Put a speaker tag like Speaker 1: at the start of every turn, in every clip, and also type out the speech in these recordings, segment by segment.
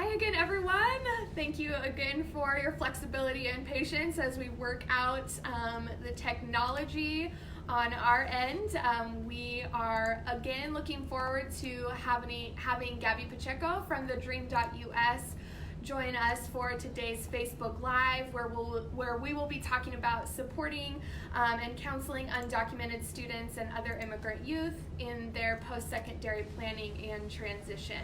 Speaker 1: Hi again, everyone. Thank you again for your flexibility and patience as we work out the technology on our end. We are again looking forward to having Gabby Pacheco from the Dream.us join us for today's Facebook Live, where we will be talking about supporting and counseling undocumented students and other immigrant youth in their post-secondary planning and transition.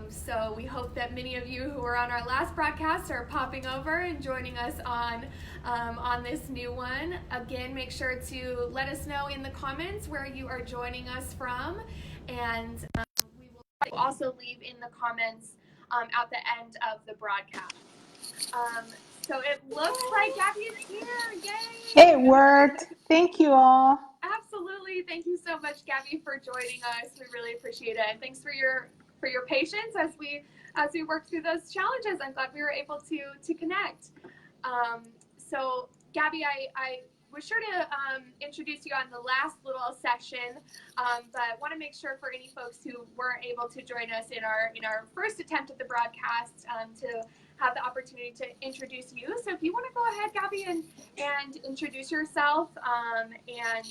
Speaker 1: So we hope that many of you who were on our last broadcast are popping over and joining us on this new one. Again, make sure to let us know in the comments where you are joining us from, and we will also leave in the comments at the end of the broadcast. So it looks like Gabby is here. Yay!
Speaker 2: It worked. Thank you all.
Speaker 1: Absolutely. Thank you so much, Gabby, for joining us. We really appreciate it. And thanks for your patience as we work through those challenges. I'm glad we were able to connect. So Gabby, I was sure to introduce you on the last little session, but want to make sure for any folks who weren't able to join us in our first attempt at the broadcast to have the opportunity to introduce you. So if you want to go ahead, Gabby, and introduce yourself and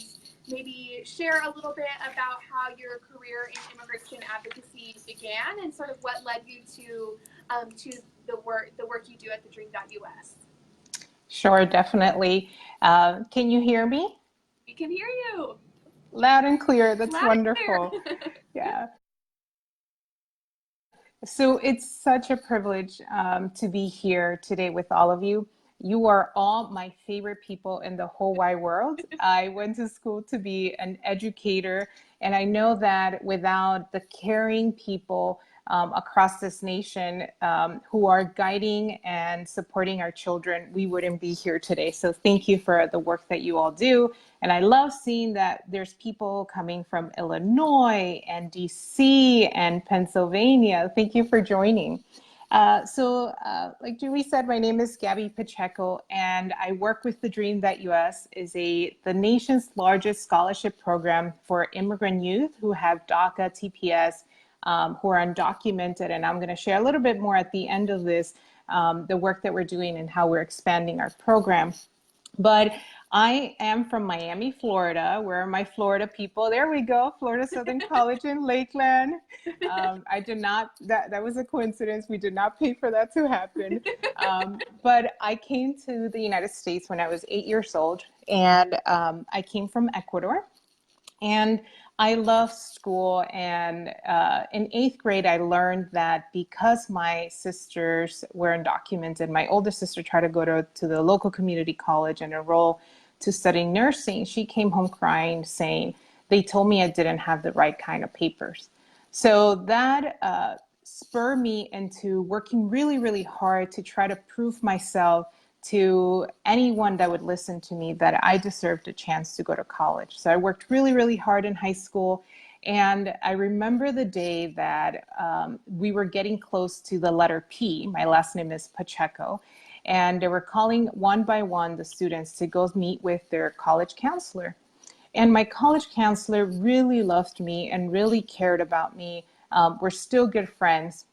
Speaker 1: maybe share a little bit about how your career in immigration advocacy began and sort of what led you to the work you do at the Dream.us.
Speaker 2: Sure, definitely. Can you hear me?
Speaker 1: We can hear you.
Speaker 2: Loud and clear. That's
Speaker 1: Loud
Speaker 2: wonderful.
Speaker 1: and clear.
Speaker 2: Yeah. So it's such a privilege to be here today with all of you. You are all my favorite people in the whole wide world. I went to school to be an educator, and I know that without the caring people across this nation who are guiding and supporting our children, we wouldn't be here today. So thank you for the work that you all do. And I love seeing that there's people coming from Illinois and DC and Pennsylvania. Thank you for joining. Like Julie said, my name is Gabby Pacheco, and I work with the Dream.us, is the nation's largest scholarship program for immigrant youth who have DACA, TPS, who are undocumented. And I'm going to share a little bit more at the end of this, the work that we're doing and how we're expanding our program. But I am from Miami, Florida. Where are my Florida people? There we go, Florida Southern College in Lakeland. I did not, that was a coincidence. We did not pay for that to happen. But I came to the United States when I was 8 years old, and I came from Ecuador. And I love school, and in 8th grade, I learned that because my sisters were undocumented, my older sister tried to go to the local community college and enroll to study nursing. She came home crying, saying, they told me I didn't have the right kind of papers. So that spurred me into working really, really hard to try to prove myself to anyone that would listen to me that I deserved a chance to go to college. So I worked really, really hard in high school. And I remember the day that we were getting close to the letter P. My last name is Pacheco. And they were calling one by one the students to go meet with their college counselor. And my college counselor really loved me and really cared about me. We're still good friends.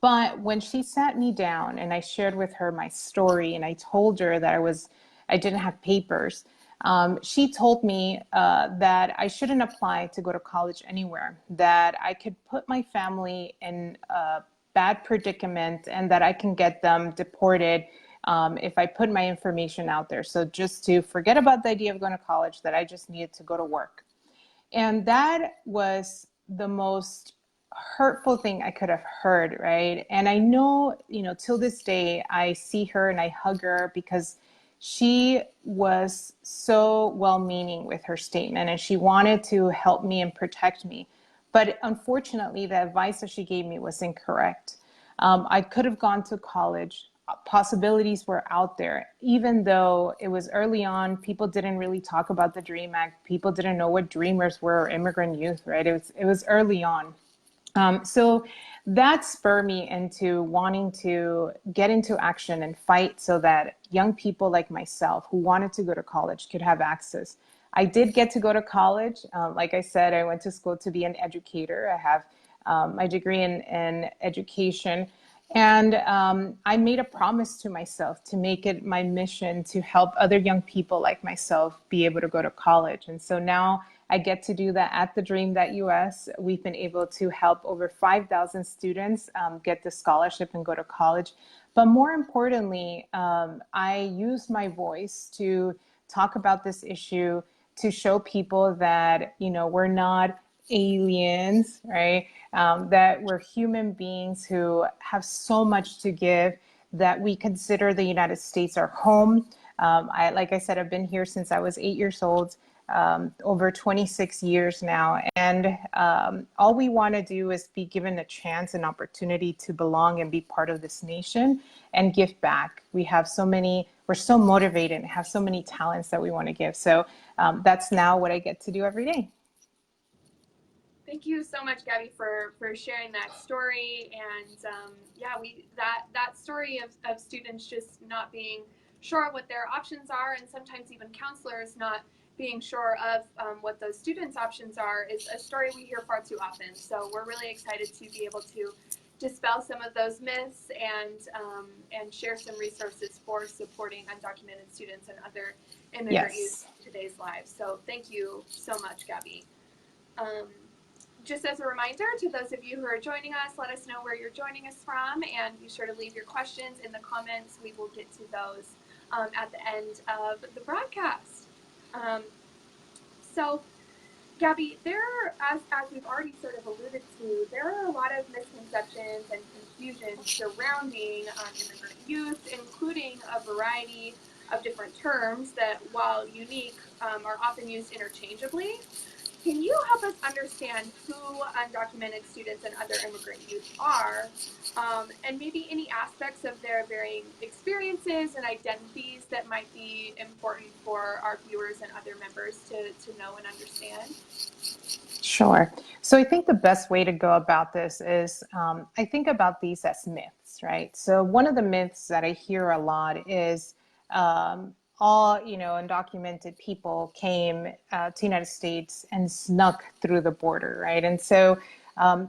Speaker 2: But when she sat me down and I shared with her my story and I told her that I didn't have papers, she told me that I shouldn't apply to go to college anywhere, that I could put my family in a bad predicament and that I can get them deported if I put my information out there. So just to forget about the idea of going to college, that I just needed to go to work. And that was the most hurtful thing I could have heard, right? And I know, till this day, I see her and I hug her because she was so well-meaning with her statement and she wanted to help me and protect me. But unfortunately, the advice that she gave me was incorrect. I could have gone to college. Possibilities were out there, even though it was early on. People didn't really talk about the DREAM Act. People didn't know what dreamers were or immigrant youth, right? It was early on. So that spurred me into wanting to get into action and fight so that young people like myself who wanted to go to college could have access. I did get to go to college. Like I said, I went to school to be an educator. I have my degree in education. And I made a promise to myself to make it my mission to help other young people like myself be able to go to college. And so now I get to do that at the Dream.us. We've been able to help over 5,000 students get the scholarship and go to college. But more importantly, I use my voice to talk about this issue, to show people that, you know, we're not aliens, right? That we're human beings who have so much to give, that we consider the United States our home. Like I said, I've been here since I was 8 years old, over 26 years now. And all we want to do is be given a chance, an opportunity to belong and be part of this nation and give back. We're so motivated and have so many talents that we want to give. So that's now what I get to do every day.
Speaker 1: Thank you so much, Gabby, for sharing that story. And yeah, that story of students just not being sure what their options are, and sometimes even counselors not being sure of what those students' options are, is a story we hear far too often. So we're really excited to be able to dispel some of those myths and share some resources for supporting undocumented students and other immigrant youth in today's lives. So thank you so much, Gabby. Just as a reminder to those of you who are joining us, let us know where you're joining us from, and be sure to leave your questions in the comments. We will get to those at the end of the broadcast. So, Gabby, as we've already sort of alluded to, there are a lot of misconceptions and confusion surrounding immigrant youth, including a variety of different terms that, while unique, are often used interchangeably. Can you help us understand who undocumented students and other immigrant youth are, and maybe any aspects of their varying experiences and identities that might be important for our viewers and other members to know and understand?
Speaker 2: Sure. So I think the best way to go about this is, I think about these as myths, right? So one of the myths that I hear a lot is, all, you know, undocumented people came to the United States and snuck through the border, right? And so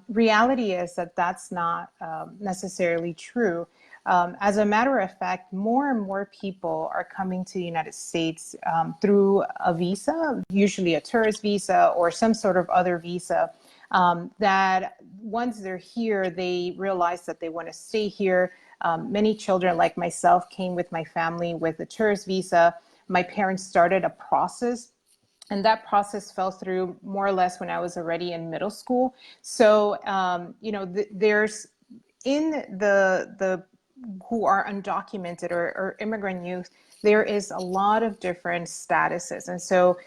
Speaker 2: reality is that that's not necessarily true. As a matter of fact, more and more people are coming to the United States through a visa, usually a tourist visa or some sort of other visa, that once they're here, they realize that they want to stay here. Many children like myself came with my family with a tourist visa. My parents started a process, and that process fell through more or less when I was already in middle school. So, you know, there's in the who are undocumented or immigrant youth, there is a lot of different statuses. And so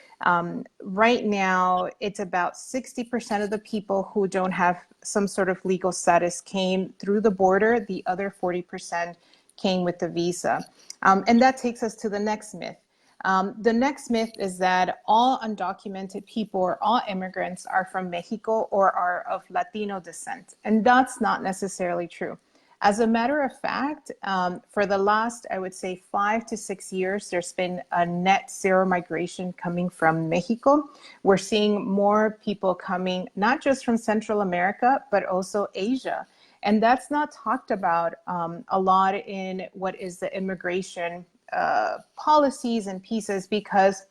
Speaker 2: right now, it's about 60% of the people who don't have some sort of legal status came through the border. The other 40% came with the visa. And that takes us to the next myth. The next myth is that all undocumented people or all immigrants are from Mexico or are of Latino descent. And that's not necessarily true. As a matter of fact, for the last, I would say 5 to 6 years, there's been a net zero migration coming from Mexico. We're seeing more people coming, not just from Central America, but also Asia. And that's not talked about a lot in what is the immigration policies and pieces, because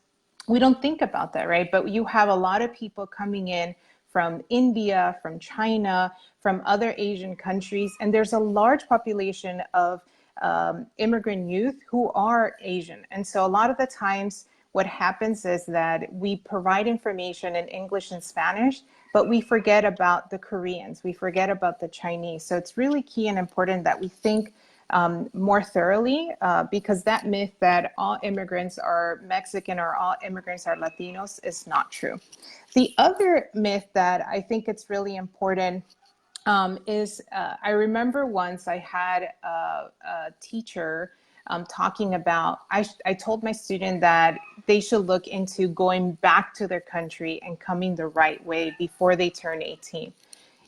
Speaker 2: we don't think about that, right? But you have a lot of people coming in from India, from China, from other Asian countries, and there's a large population of immigrant youth who are Asian. And so a lot of the times what happens is that we provide information in English and Spanish, but we forget about the Koreans, we forget about the Chinese. So it's really key and important that we think more thoroughly, because that myth that all immigrants are Mexican or all immigrants are Latinos is not true. The other myth that I think it's really important is I remember once I had a teacher talking about, I told my student that they should look into going back to their country and coming the right way before they turn 18.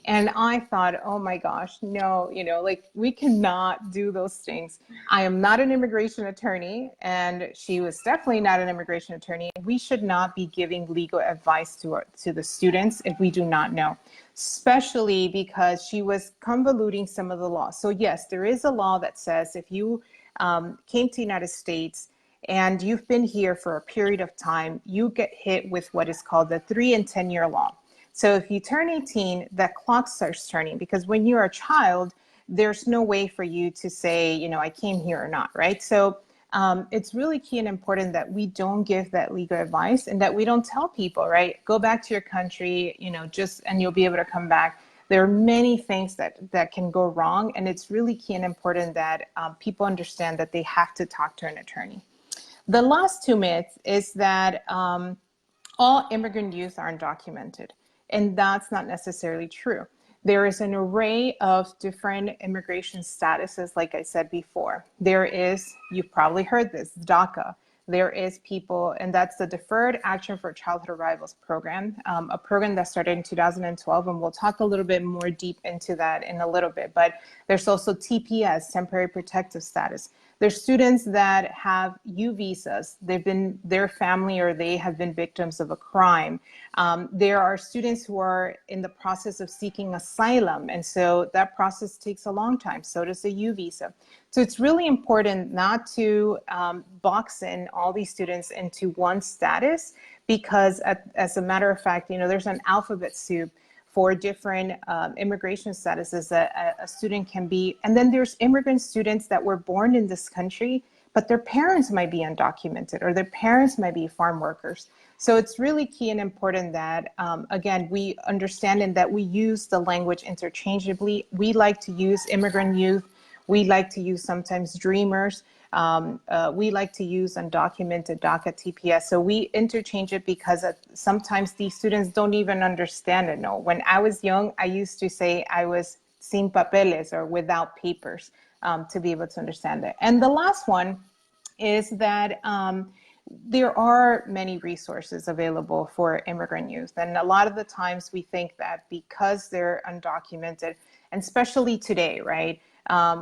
Speaker 2: And I thought, oh my gosh, no, like we cannot do those things. I am not an immigration attorney, and she was definitely not an immigration attorney. We should not be giving legal advice to the students if we do not know, especially because she was convoluting some of the laws. So yes, there is a law that says if you came to the United States and you've been here for a period of time, you get hit with what is called the 3 and 10-year law. So if you turn 18, that clock starts turning, because when you're a child, there's no way for you to say, I came here or not, right? So it's really key and important that we don't give that legal advice, and that we don't tell people, right? Go back to your country, and you'll be able to come back. There are many things that can go wrong, and it's really key and important that people understand that they have to talk to an attorney. The last 2 myths is that all immigrant youth are undocumented, and that's not necessarily true. There is an array of different immigration statuses, like I said before. There is, you've probably heard this, DACA. There is people, and that's the Deferred Action for Childhood Arrivals program, a program that started in 2012, and we'll talk a little bit more deep into that in a little bit. But there's also TPS, Temporary Protective Status. There's students that have U visas. Their family or they have been victims of a crime. There are students who are in the process of seeking asylum, and so that process takes a long time. So does the U visa. So it's really important not to box in all these students into one status, because as a matter of fact, there's an alphabet soup for different immigration statuses that a student can be. And then there's immigrant students that were born in this country, but their parents might be undocumented, or their parents might be farm workers. So it's really key and important that, again, we understand and that we use the language interchangeably. We like to use immigrant youth. We like to use sometimes dreamers. We like to use undocumented, DACA, TPS. So we interchange it because sometimes these students don't even understand it. No, when I was young, I used to say I was sin papeles, or without papers, to be able to understand it. And the last one is that there are many resources available for immigrant youth. And a lot of the times we think that because they're undocumented, and especially today, right,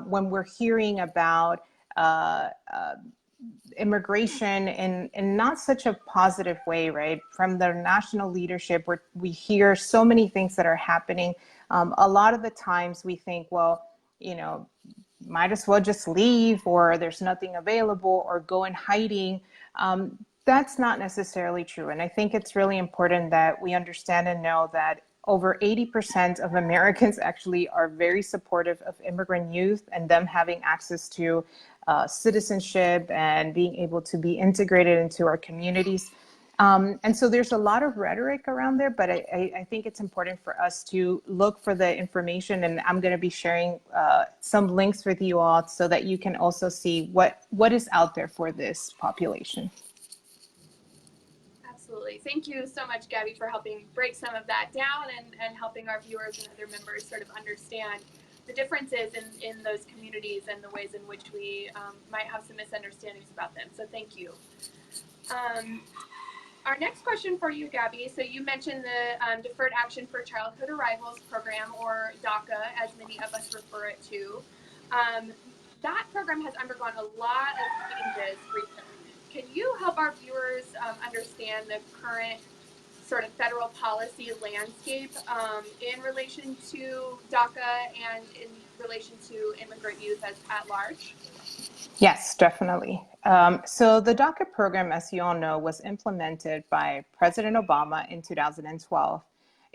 Speaker 2: when we're hearing about immigration in not such a positive way, right? From the national leadership, where we hear so many things that are happening. A lot of the times we think, well, might as well just leave, or there's nothing available, or go in hiding. That's not necessarily true. And I think it's really important that we understand and know that over 80% of Americans actually are very supportive of immigrant youth and them having access to citizenship and being able to be integrated into our communities. And so there's a lot of rhetoric around there, but I think it's important for us to look for the information, and I'm going to be sharing some links with you all so that you can also see what is out there for this population.
Speaker 1: Absolutely. Thank you so much, Gabby, for helping break some of that down and helping our viewers and other members sort of understand the differences in those communities and the ways in which we might have some misunderstandings about them. So thank you. Our next question for you, Gabby. So you mentioned the Deferred Action for Childhood Arrivals program, or DACA, as many of us refer it to. That program has undergone a lot of changes recently. Can you help our viewers understand the current sort of federal policy landscape in relation to DACA and in relation to immigrant youth at large?
Speaker 2: Yes, definitely. So the DACA program, as you all know, was implemented by President Obama in 2012.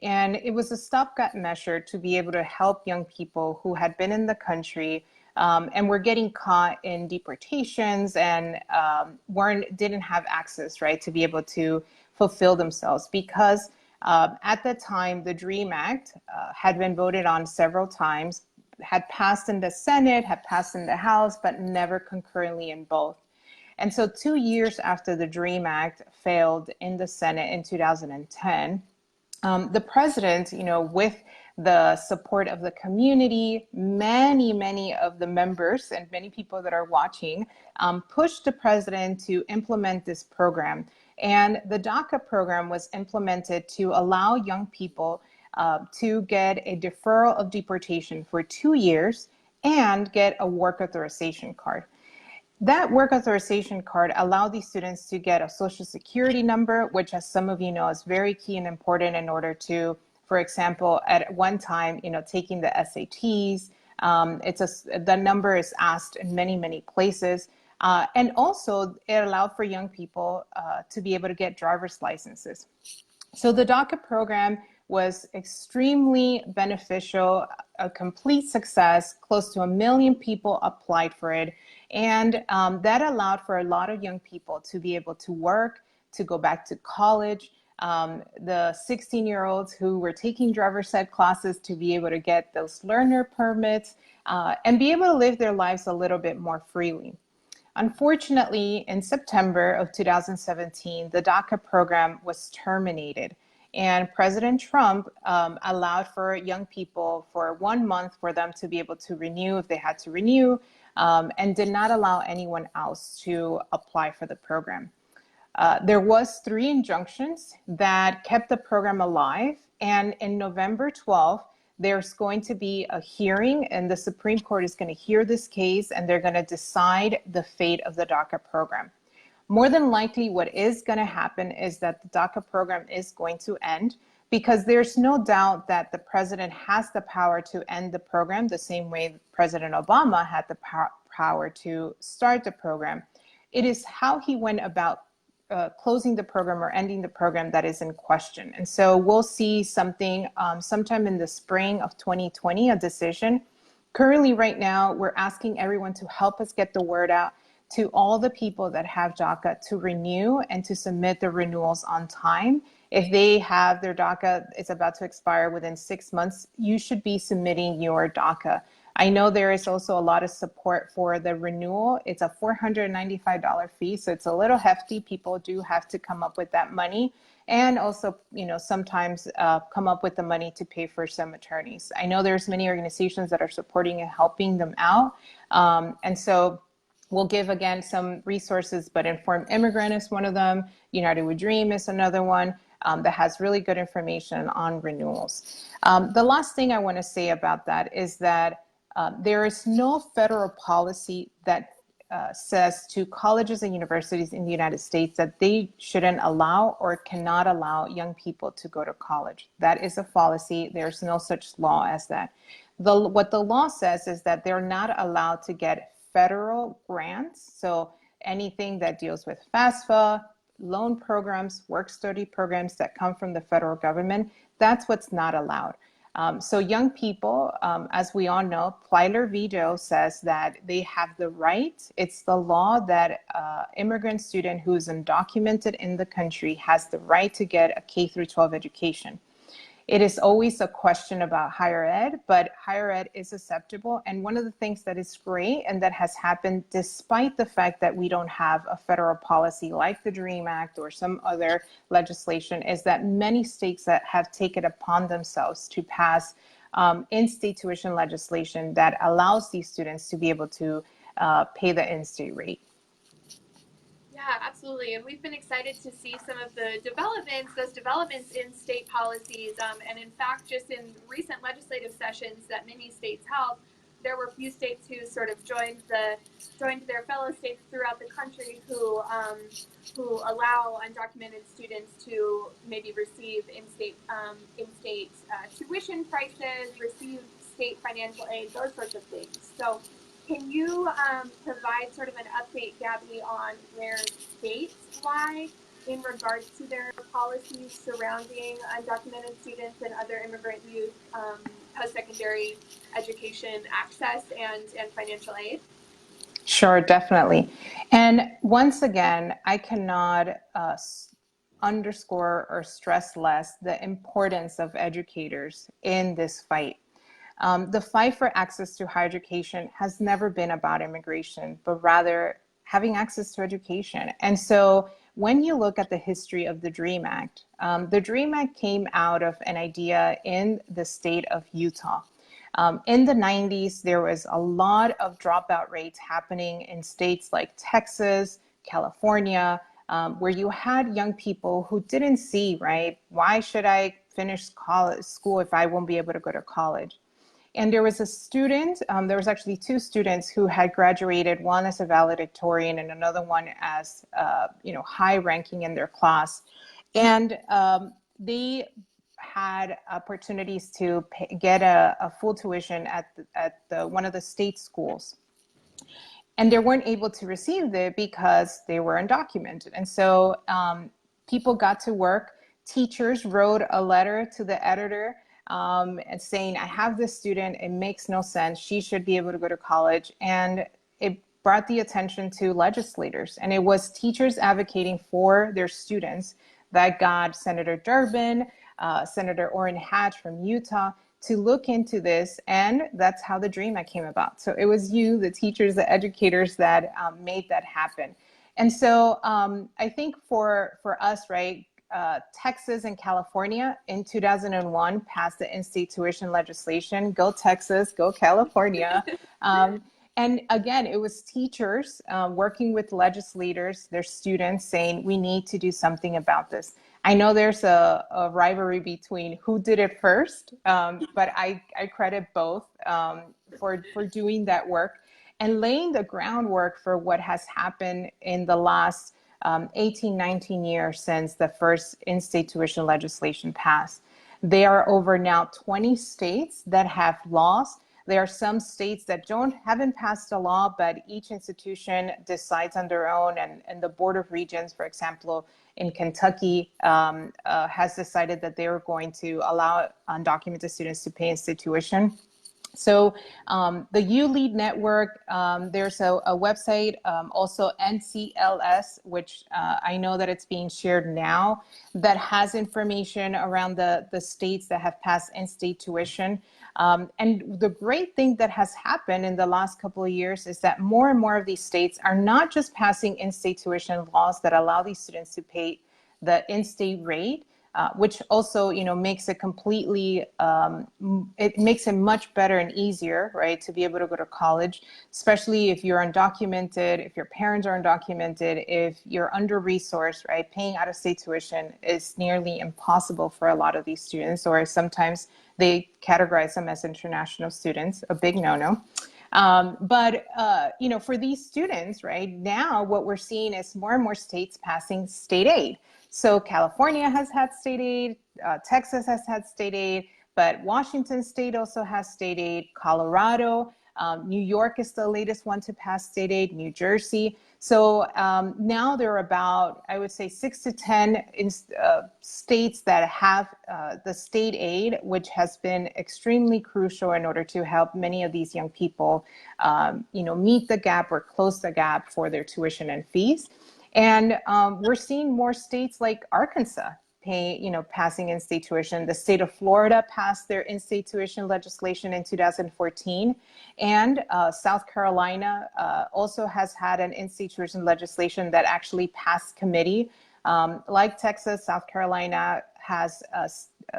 Speaker 2: And it was a stopgap measure to be able to help young people who had been in the country and were getting caught in deportations and didn't have access, right, to be able to fulfill themselves, because at the time the DREAM Act had been voted on several times, had passed in the Senate, had passed in the House, but never concurrently in both. And so 2 years after the DREAM Act failed in the Senate in 2010, the president, with the support of the community, many of the members and many people that are watching, pushed the president to implement this program. And the DACA program was implemented to allow young people to get a deferral of deportation for 2 years and get a work authorization card. That work authorization card allowed these students to get a social security number, which, as some of you know, is very key and important in order to, for example, at one time, taking the SATs. The number is asked in many, many places. And also it allowed for young people to be able to get driver's licenses. So the DACA program was extremely beneficial, a complete success. Close to 1 million people applied for it. And that allowed for a lot of young people to be able to work, to go back to college. The 16-year-olds who were taking driver's ed classes to be able to get those learner permits and be able to live their lives a little bit more freely. Unfortunately, in September of 2017, the DACA program was terminated. And President Trump allowed for young people for 1 month for them to be able to renew if they had to renew, and did not allow anyone else to apply for the program. There was 3 injunctions that kept the program alive. And in November 12th, there's going to be a hearing, and the Supreme Court is going to hear this case, and they're going to decide the fate of the DACA program. More than likely, what is going to happen is that the DACA program is going to end, because there's no doubt that the president has the power to end the program the same way President Obama had the power to start the program. It is how he went about closing the program or ending the program that is in question. And so we'll see something sometime in the spring of 2020, a decision. Currently, right now, we're asking everyone to help us get the word out to all the people that have DACA to renew and to submit their renewals on time. If they have their DACA, it's about to expire within 6 months, you should be submitting your DACA. I know there is also a lot of support for the renewal. It's a $495 fee, so it's a little hefty. People do have to come up with that money, and also, sometimes come up with the money to pay for some attorneys. I know there's many organizations that are supporting and helping them out, and so we'll give again some resources, but Informed Immigrant is one of them. United We Dream is another one. That has really good information on renewals. The last thing I want to say about that is that there is no federal policy that says to colleges and universities in the United States that they shouldn't allow or cannot allow young people to go to college. That is a fallacy. There's no such law as that. What the law says is that they're not allowed to get federal grants. So anything that deals with FAFSA, loan programs, work-study programs that come from the federal government, that's what's not allowed. So young people, as we all know, Plyler v. Doe says that they have the right, it's the law that immigrant student who is undocumented in the country has the right to get a K-12 education. It is always a question about higher ed, but higher ed is acceptable. And one of the things that is great and that has happened despite the fact that we don't have a federal policy like the DREAM Act or some other legislation is that many states that have taken upon themselves to pass in-state tuition legislation that allows these students to be able to pay the in-state rate.
Speaker 1: Yeah, absolutely. And we've been excited to see some of the those developments in state policies. And in fact, just in recent legislative sessions that many states held, there were a few states who sort of joined their fellow states throughout the country who allow undocumented students to maybe receive in-state tuition prices, receive state financial aid, those sorts of things. So can you provide sort of an update, Gabby, on where states lie in regards to their policies surrounding undocumented students and other immigrant youth post-secondary education access and financial aid?
Speaker 2: Sure, definitely. And once again, I cannot underscore or stress less the importance of educators in this fight. The fight for access to higher education has never been about immigration, but rather having access to education. And so when you look at the history of the DREAM Act came out of an idea in the state of Utah. In the 90s, there was a lot of dropout rates happening in states like Texas, California, where you had young people who didn't see, right? Why should I finish school if I won't be able to go to college. And there was a student, there was actually two students who had graduated, one as a valedictorian and another one as, high ranking in their class. And they had opportunities to get a full tuition at one of the state schools. And they weren't able to receive it because they were undocumented. And so people got to work. Teachers wrote a letter to the editor and saying, I have this student, it makes no sense, she should be able to go to college. And it brought the attention to legislators. And it was teachers advocating for their students that got Senator Durbin, Senator Orrin Hatch from Utah, to look into this, and that's how the Dream Act came about. So it was you, the teachers, the educators that made that happen. And so I think for us, right, Texas and California in 2001 passed the in-state tuition legislation. Go Texas, go California. And again, it was teachers working with legislators, their students, saying, we need to do something about this. I know there's a rivalry between who did it first, but I credit both for doing that work and laying the groundwork for what has happened in the last 18, 19 years since the first in-state tuition legislation passed. There are over now 20 states that have laws. There are some states that haven't passed a law, but each institution decides on their own. And the Board of Regents, for example, in Kentucky, has decided that they are going to allow undocumented students to pay in-state tuition. So the ULEAD network, there's a website, also NCLS, which I know that it's being shared now, that has information around the states that have passed in-state tuition. And the great thing that has happened in the last couple of years is that more and more of these states are not just passing in-state tuition laws that allow these students to pay the in-state rate, which also, makes it completely, it makes it much better and easier, right, to be able to go to college, especially if you're undocumented, if your parents are undocumented, if you're under-resourced, right, paying out-of-state tuition is nearly impossible for a lot of these students, or sometimes they categorize them as international students, a big no-no. But for these students, right, now what we're seeing is more and more states passing state aid. So California has had state aid, Texas has had state aid, but Washington State also has state aid, Colorado, New York is the latest one to pass state aid, New Jersey. So now there are about, I would say, 6 to 10 states that have the state aid, which has been extremely crucial in order to help many of these young people, meet the gap or close the gap for their tuition and fees. And we're seeing more states like Arkansas passing in-state tuition. The state of Florida passed their in-state tuition legislation in 2014. And South Carolina also has had an in-state tuition legislation that actually passed committee. Like Texas, South Carolina has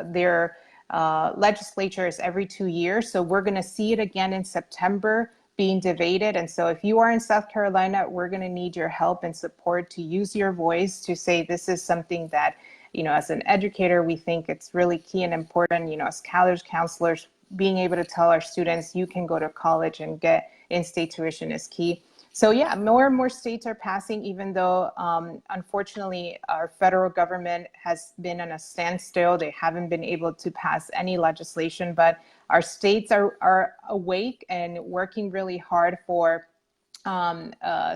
Speaker 2: their legislatures every 2 years. So we're going to see it again in September, being debated. And so if you are in South Carolina, we're going to need your help and support to use your voice to say this is something that, as an educator, we think it's really key and important, as college counselors, being able to tell our students you can go to college and get in-state tuition is key. So yeah, more and more states are passing, even though unfortunately our federal government has been on a standstill. They haven't been able to pass any legislation, but our states are awake and working really hard for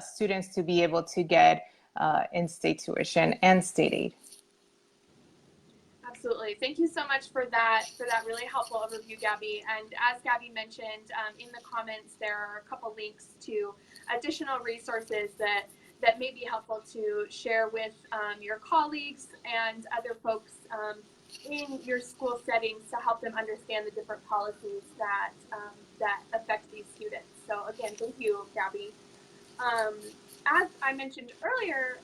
Speaker 2: students to be able to get in-state tuition and state aid.
Speaker 1: Absolutely. Thank you so much for that really helpful overview, Gabby. And as Gabby mentioned, in the comments, there are a couple links to additional resources that may be helpful to share with your colleagues and other folks in your school settings to help them understand the different policies that affect these students. So again, thank you, Gabby. As I mentioned earlier,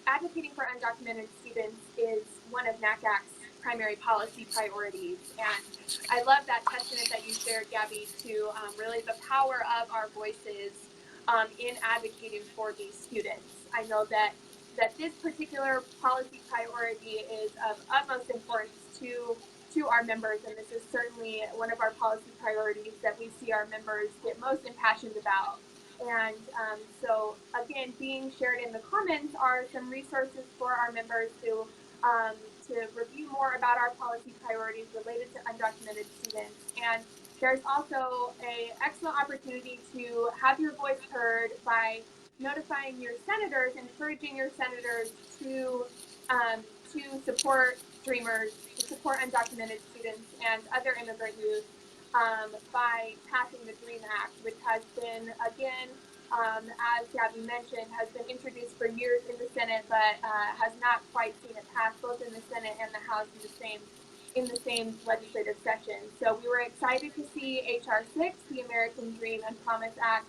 Speaker 1: advocating for undocumented students is one of NACAC's primary policy priorities. And I love that testament that you shared, Gabby, to really the power of our voices in advocating for these students. I know that this particular policy priority is of utmost importance to our members, and this is certainly one of our policy priorities that we see our members get most impassioned about. And so again, being shared in the comments are some resources for our members to review more about our policy priorities related to undocumented students. And there's also an excellent opportunity to have your voice heard by notifying your senators, encouraging your senators to support Dreamers, to support undocumented students and other immigrant youth by passing the DREAM Act, which has been, again, as Gabby mentioned, has been introduced for years in the Senate, but has not quite seen it pass both in the Senate and the House in the same legislative session. So we were excited to see H.R. 6, the American Dream and Promise Act,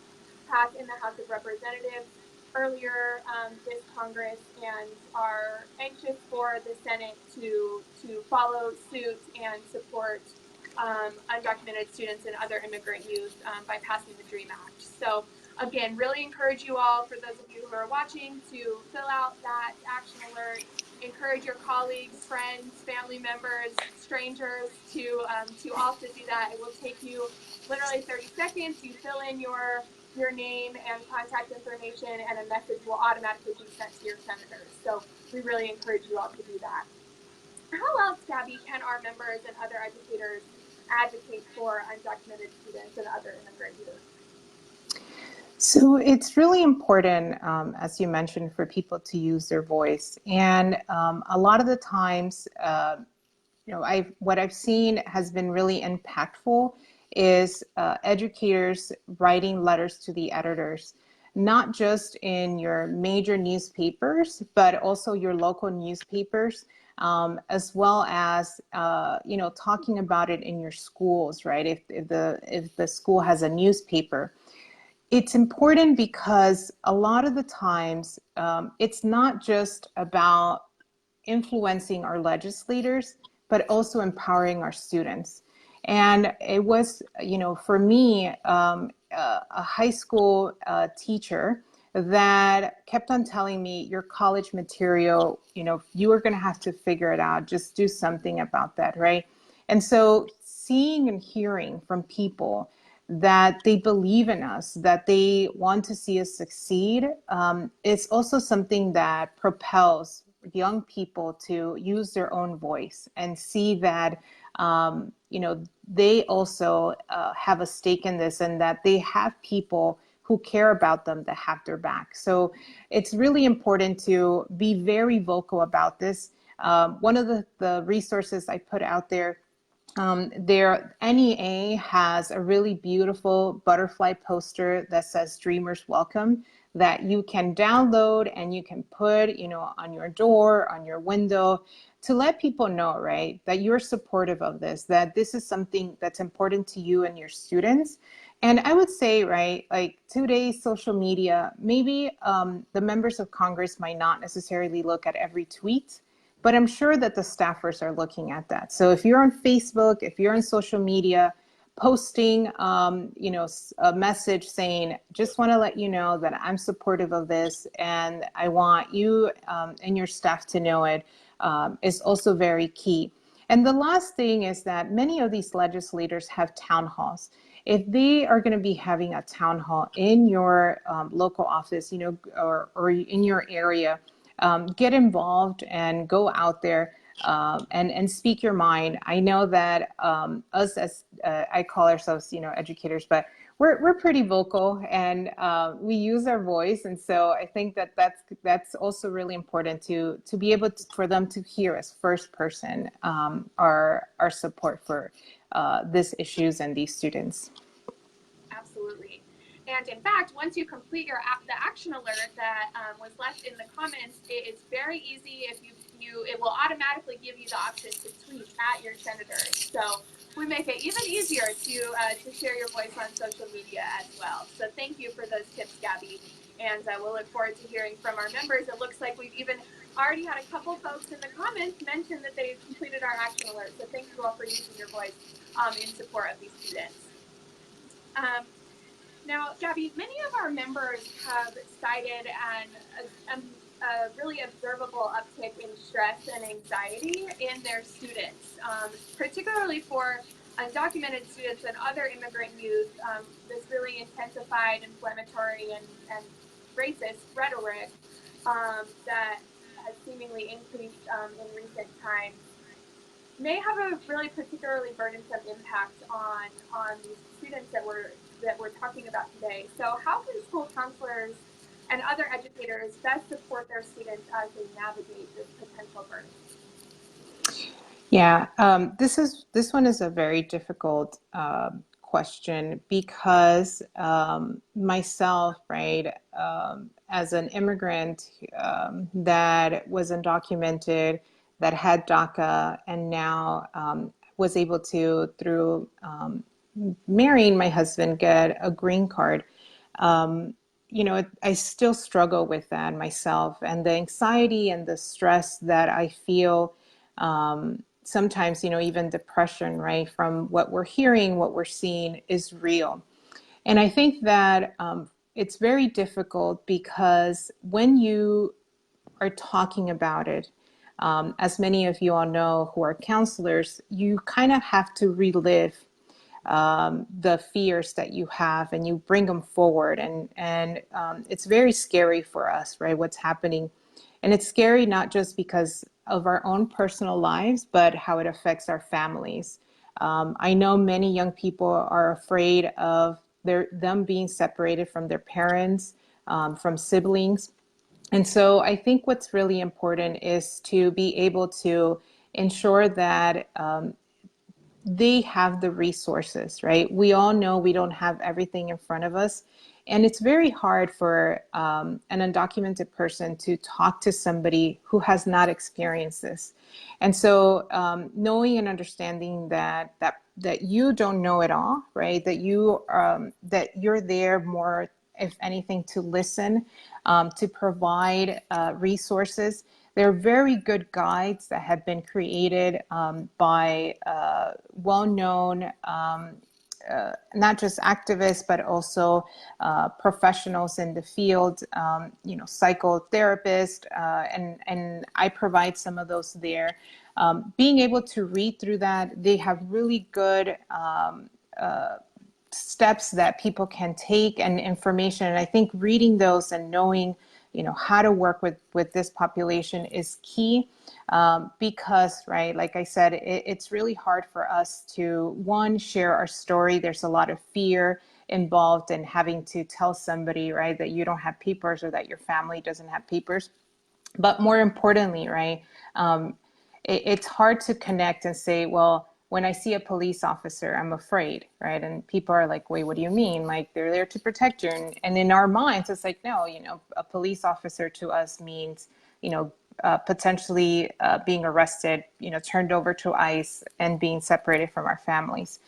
Speaker 1: pass in the House of Representatives earlier this Congress, and are anxious for the Senate to follow suit and support undocumented students and other immigrant youth by passing the DREAM Act. So again, really encourage you all, for those of you who are watching, to fill out that action alert. Encourage your colleagues, friends, family members, strangers to also do that. It will take you literally 30 seconds. You fill in your name and contact information, and a message will automatically be sent to your senators. So we really encourage you all to do that. How else, Gabby, can our members and other educators advocate for undocumented students and other immigrant youth?
Speaker 2: So it's really important, as you mentioned, for people to use their voice. And a lot of the times, what I've seen has been really impactful is educators writing letters to the editors, not just in your major newspapers, but also your local newspapers, as well as talking about it in your schools, right? If the school has a newspaper. It's important because a lot of the times it's not just about influencing our legislators, but also empowering our students. And it was, for me, a high school teacher that kept on telling me, your college material, you are going to have to figure it out. Just do something about that, right? And so seeing and hearing from people that they believe in us, that they want to see us succeed, is also something that propels young people to use their own voice and see that, they also have a stake in this, and that they have people who care about them, that have their back. So it's really important to be very vocal about this. One of the resources I put out there, their NEA has a really beautiful butterfly poster that says Dreamers Welcome, that you can download and you can put, on your door, on your window, to let people know, right, that you're supportive of this, that this is something that's important to you and your students. And I would say, right, like today's social media, maybe the members of Congress might not necessarily look at every tweet, but I'm sure that the staffers are looking at that. So if you're on Facebook, if you're on social media, posting, a message saying, just want to let you know that I'm supportive of this, and I want you and your staff to know it, is also very key. And the last thing is that many of these legislators have town halls. If they are going to be having a town hall in your local office, or in your area, get involved and go out there and speak your mind. I know that us, as I call ourselves, educators, but we're pretty vocal, and we use our voice. And so I think that that's also really important to be able to, for them to hear as first person our support for these issues and these students.
Speaker 1: Absolutely. And in fact, once you complete the action alert that was left in the comments, it is very easy. If it will automatically give you the option to tweet at your senators. So we make it even easier to share your voice on social media as well. So thank you for those tips, Gabby. And we'll look forward to hearing from our members. It looks like we've even already had a couple folks in the comments mention that they've completed our action alert. So thank you all for using your voice in support of these students. Now, Gabby, many of our members have cited a really observable uptick in stress and anxiety in their students, particularly for undocumented students and other immigrant youth. This really intensified inflammatory and racist rhetoric that has seemingly increased in recent times may have a really particularly burdensome impact on these students that we're talking about today. So how can school counselors and other educators best support their students as they navigate this potential burden?
Speaker 2: Yeah, this one is a very difficult question because myself, right, as an immigrant that was undocumented, that had DACA, and now was able to, through marrying my husband, get a green card. Um, I still struggle with that myself, and the anxiety and the stress that I feel. Sometimes, even depression, right, from what we're hearing, what we're seeing is real. And I think that it's very difficult because when you are talking about it, as many of you all know who are counselors, you kind of have to relive the fears that you have, and you bring them forward. And it's very scary for us, right, what's happening. And it's scary not just because of our own personal lives, but how it affects our families. I know many young people are afraid of them being separated from their parents, from siblings. And so I think what's really important is to be able to ensure that they have the resources, right? We all know we don't have everything in front of us. And it's very hard for an undocumented person to talk to somebody who has not experienced this. And so knowing and understanding that you don't know it all, right? That you're there more, if anything, to listen, to provide resources. There are very good guides that have been created by well-known, not just activists, but also professionals in the field, psychotherapists, and I provide some of those there. Being able to read through that, they have really good steps that people can take and information. And I think reading those and knowing, how to work with this population is key, because, right, like I said, it's really hard for us to, one, share our story. There's a lot of fear involved in having to tell somebody, right, that you don't have papers or that your family doesn't have papers. But more importantly, right, it's hard to connect and say, well, when I see a police officer, I'm afraid, right? And people are like, wait, what do you mean? Like, they're there to protect you. And in our minds, it's like, no, a police officer to us means, potentially being arrested, turned over to ICE and being separated from our families.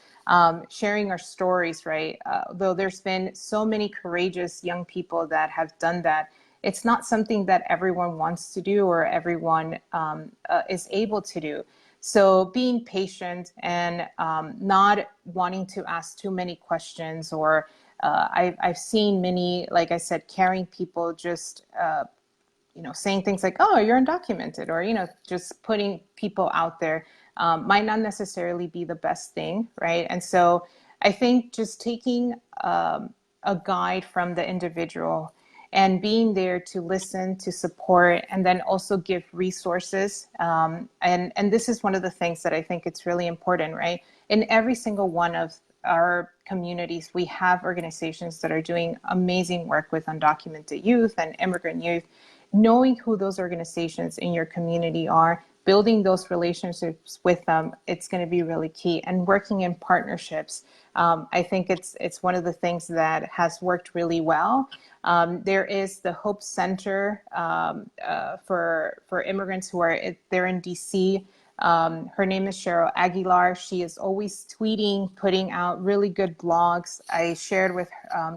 Speaker 2: Sharing our stories, right? Though there's been so many courageous young people that have done that, it's not something that everyone wants to do or everyone is able to do. So being patient and not wanting to ask too many questions, or I've seen many, like I said, caring people just, saying things like, oh, you're undocumented, or, just putting people out there might not necessarily be the best thing, right? And so I think just taking a guide from the individual and being there to listen, to support, and then also give resources. And this is one of the things that I think it's really important, right? In every single one of our communities, we have organizations that are doing amazing work with undocumented youth and immigrant youth. Knowing who those organizations in your community are, building those relationships with them, it's going to be really key. And working in partnerships, I think it's one of the things that has worked really well. There is the Hope Center for immigrants who are there in DC. Her name is Cheryl Aguilar. She is always tweeting, putting out really good blogs. I shared with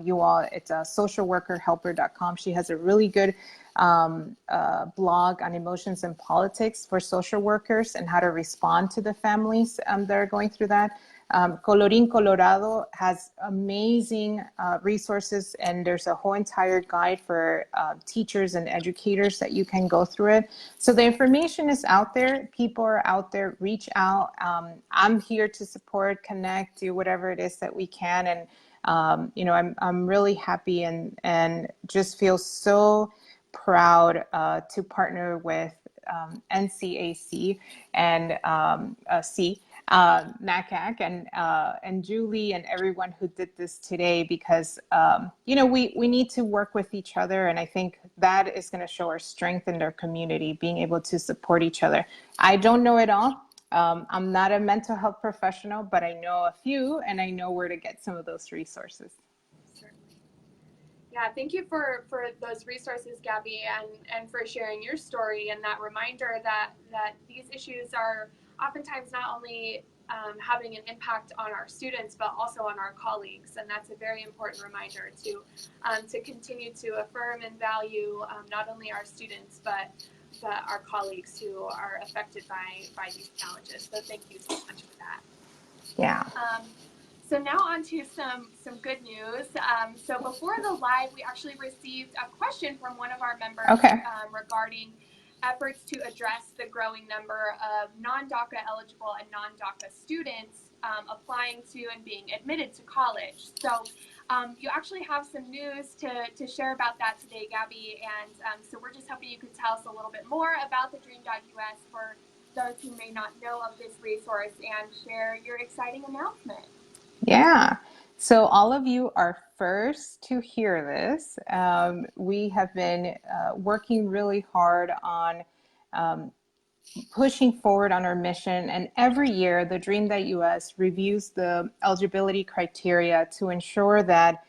Speaker 2: you all, it's socialworkerhelper.com. She has a really good blog on emotions and politics for social workers and how to respond to the families that are going through that. Colorín Colorado has amazing resources, and there's a whole entire guide for teachers and educators that you can go through it. So the information is out there. People are out there. Reach out. I'm here to support, connect, do whatever it is that we can. And I'm really happy and just feel so proud to partner with NCAC and NACAC and Julie and everyone who did this today, because we need to work with each other, and I think that is going to show our strength in our community, being able to support each other. I don't know it all. I'm not a mental health professional, but I know a few, and I know where to get some of those resources.
Speaker 1: Yeah, thank you for those resources, Gabby, and for sharing your story and that reminder that these issues are oftentimes not only having an impact on our students, but also on our colleagues. And that's a very important reminder to continue to affirm and value not only our students, but our colleagues who are affected by these challenges. So thank you so much for that.
Speaker 2: Yeah.
Speaker 1: So now on to some good news. So before the live, we actually received a question from one of our members regarding efforts to address the growing number of non-DACA eligible and non-DACA students applying to and being admitted to college. So you actually have some news to share about that today, Gabby. And so we're just hoping you could tell us a little bit more about the Dream.us for those who may not know of this resource and share your exciting announcement.
Speaker 2: Yeah. So all of you are first to hear this. We have been working really hard on pushing forward on our mission. And every year, the Dream.us reviews the eligibility criteria to ensure that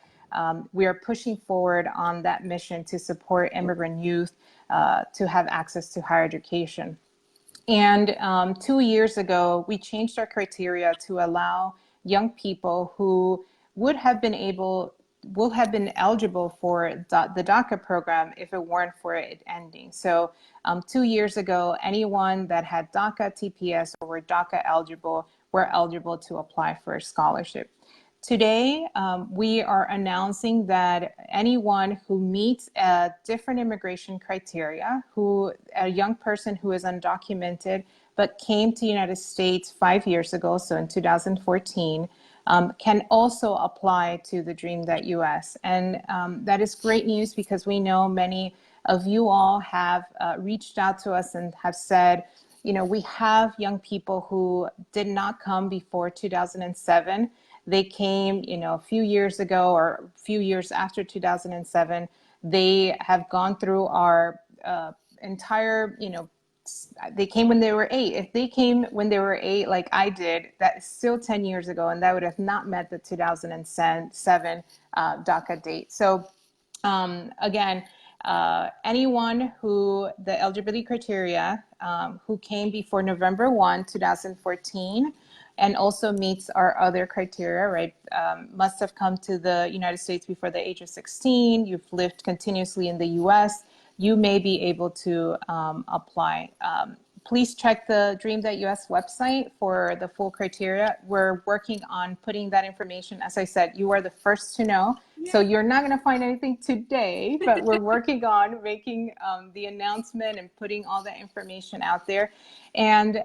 Speaker 2: we are pushing forward on that mission to support immigrant youth to have access to higher education. And 2 years ago, we changed our criteria to allow young people who will have been eligible for the DACA program if it weren't for it ending. So 2 years ago, anyone that had DACA, TPS, or were DACA eligible were eligible to apply for a scholarship. Today, we are announcing that anyone who meets a different immigration criteria, a young person who is undocumented but came to the United States 5 years ago, so in 2014, can also apply to the Dream.us. And that is great news, because we know many of you all have reached out to us and have said, we have young people who did not come before 2007. They came, a few years ago or a few years after 2007. They have gone through our entire, they came when they were 8. If they came when they were 8, like I did, that is still 10 years ago, and that would have not met the 2007 DACA date. So again, anyone who the eligibility criteria who came before November 1, 2014, and also meets our other criteria, right? Must have come to the United States before the age of 16. You've lived continuously in the US. You may be able to apply. Please check the Dream.us website for the full criteria. We're working on putting that information. As I said, you are the first to know. Yeah. So you're not going to find anything today, but we're working on making the announcement and putting all the information out there. And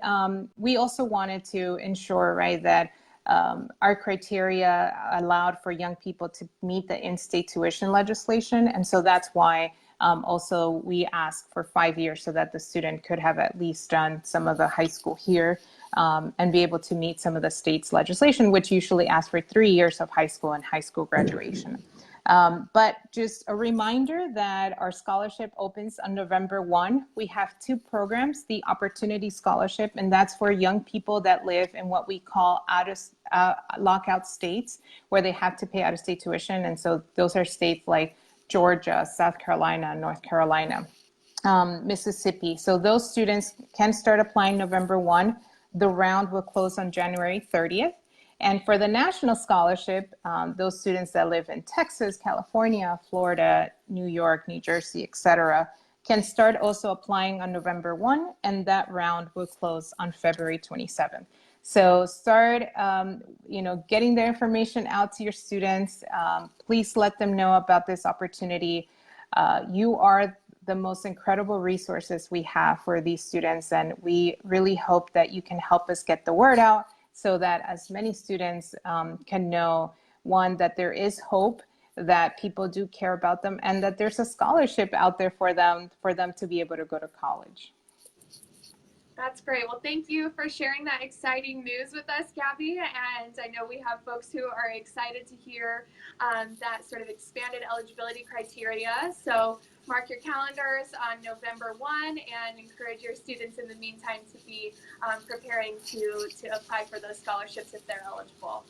Speaker 2: we also wanted to ensure, right, that our criteria allowed for young people to meet the InState Tuition legislation. And so that's why also we asked for 5 years, so that the student could have at least done some of the high school here and be able to meet some of the state's legislation, which usually asks for 3 years of high school and high school graduation. But just a reminder that our scholarship opens on November 1. We have 2 programs, the Opportunity Scholarship, and that's for young people that live in what we call lockout states, where they have to pay out-of-state tuition. And so those are states like Georgia, South Carolina, North Carolina, Mississippi. So those students can start applying November 1. The round will close on January 30th. And for the national scholarship, those students that live in Texas, California, Florida, New York, New Jersey, etc., can start also applying on November 1, and that round will close on February 27th. So start, getting the information out to your students. Please let them know about this opportunity. You are the most incredible resources we have for these students, and we really hope that you can help us get the word out so that as many students can know, one, that there is hope, that people do care about them, and that there's a scholarship out there for them to be able to go to college.
Speaker 1: That's great. Well, thank you for sharing that exciting news with us, Gabby. And I know we have folks who are excited to hear that sort of expanded eligibility criteria. So mark your calendars on November 1 and encourage your students in the meantime to be preparing to apply for those scholarships if they're eligible.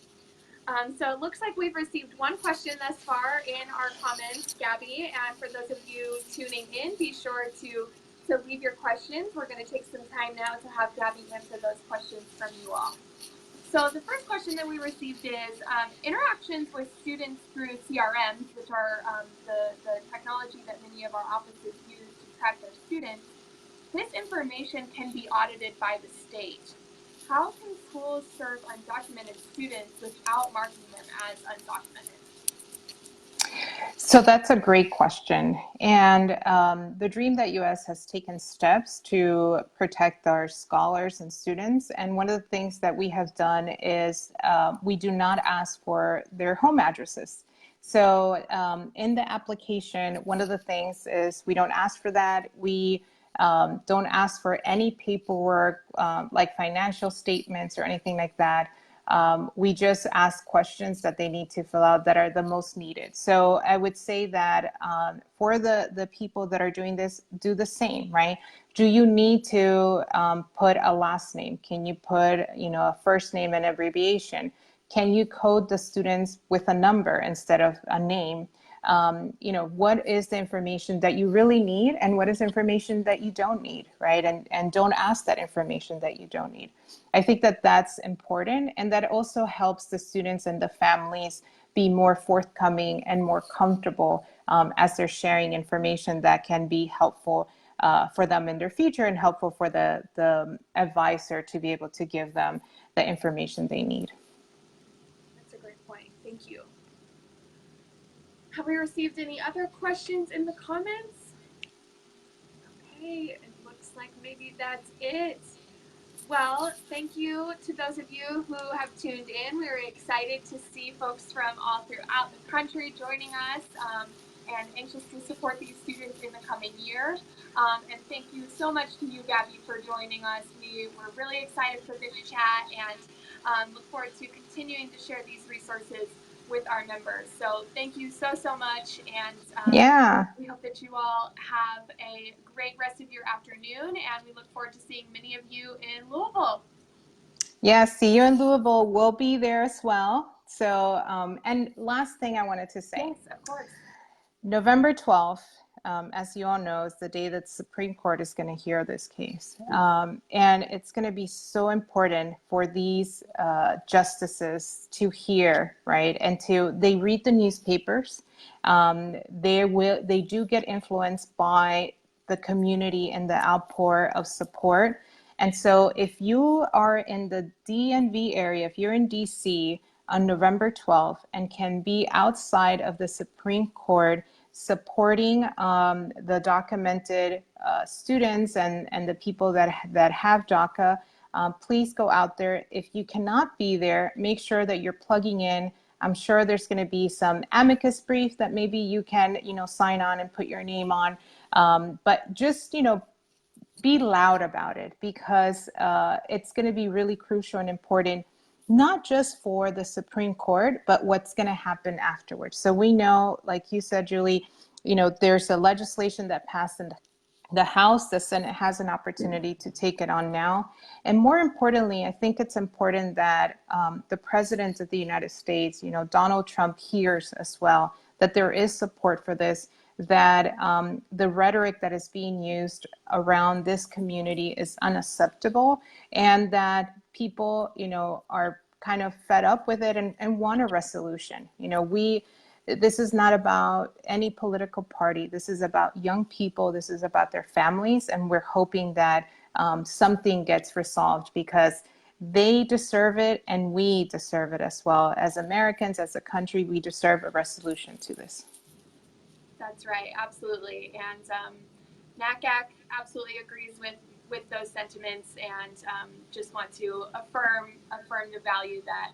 Speaker 1: So it looks like we've received one question thus far in our comments, Gabby. And for those of you tuning in, be sure to leave your questions. We're going to take some time now to have Gabby answer those questions from you all. So the first question that we received is interactions with students through CRMs, which are the technology that many of our offices use to track their students. This information can be audited by the state. How can schools serve undocumented students without marking them as undocumented?
Speaker 2: So that's a great question. And the Dream.us has taken steps to protect our scholars and students. And one of the things that we have done is we do not ask for their home addresses. So in the application, one of the things is we don't ask for that. We don't ask for any paperwork like financial statements or anything like that. We just ask questions that they need to fill out that are the most needed. So I would say that for the people that are doing this, do the same, right? Do you need to put a last name? Can you put, a first name and abbreviation? Can you code the students with a number instead of a name? What is the information that you really need and what is information that you don't need, right? And don't ask that information that you don't need. I think that that's important, and that also helps the students and the families be more forthcoming and more comfortable as they're sharing information that can be helpful for them in their future and helpful for the advisor to be able to give them the information they need.
Speaker 1: That's a great point. Thank you. Have we received any other questions in the comments? Okay, it looks like maybe that's it. Well, thank you to those of you who have tuned in. We're excited to see folks from all throughout the country joining us and anxious to support these students in the coming year. And thank you so much to you, Gabby, for joining us. We were really excited for this chat and look forward to continuing to share these resources with our members. So thank you so much, and we hope that you all have a great rest of your afternoon, and we look forward to seeing many of you in Louisville.
Speaker 2: Yeah, see you in Louisville. We'll be there as well. So, and last thing I wanted to say.
Speaker 1: Yes, of course.
Speaker 2: November 12th, as you all know, is the day that the Supreme Court is going to hear this case. And it's going to be so important for these justices to hear, right? And they read the newspapers. They do get influenced by the community and the outpour of support. And so if you are in the DMV area, if you're in DC on November 12th and can be outside of the Supreme Court supporting the documented students and the people that have DACA, please go out there. If you cannot be there, make sure that you're plugging in. I'm sure there's going to be some amicus brief that maybe you can, sign on and put your name on. But just, be loud about it, because it's going to be really crucial and important, not just for the Supreme Court, but what's going to happen afterwards. So we know, like you said, Julie, there's a legislation that passed in the House. The Senate has an opportunity to take it on now. And more importantly, I think it's important that the President of the United States, Donald Trump, hears as well that there is support for this, that the rhetoric that is being used around this community is unacceptable, and that people, are kind of fed up with it and want a resolution. This is not about any political party. This is about young people. This is about their families, and we're hoping that something gets resolved, because They deserve it, and we deserve it as well. As Americans, as a country, we deserve a resolution to this.
Speaker 1: That's right, absolutely. And NACAC absolutely agrees with those sentiments, and just want to affirm the value that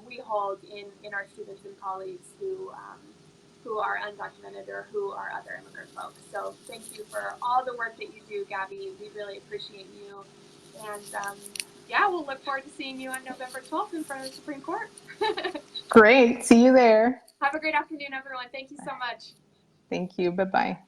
Speaker 1: we hold in our students and colleagues who are undocumented or who are other immigrant folks. So thank you for all the work that you do, Gabby. We really appreciate you. And yeah, we'll look forward to seeing you on November 12th in front of the Supreme Court.
Speaker 2: Great. See you there.
Speaker 1: Have a great afternoon, everyone. Thank you so much.
Speaker 2: Thank you. Bye-bye.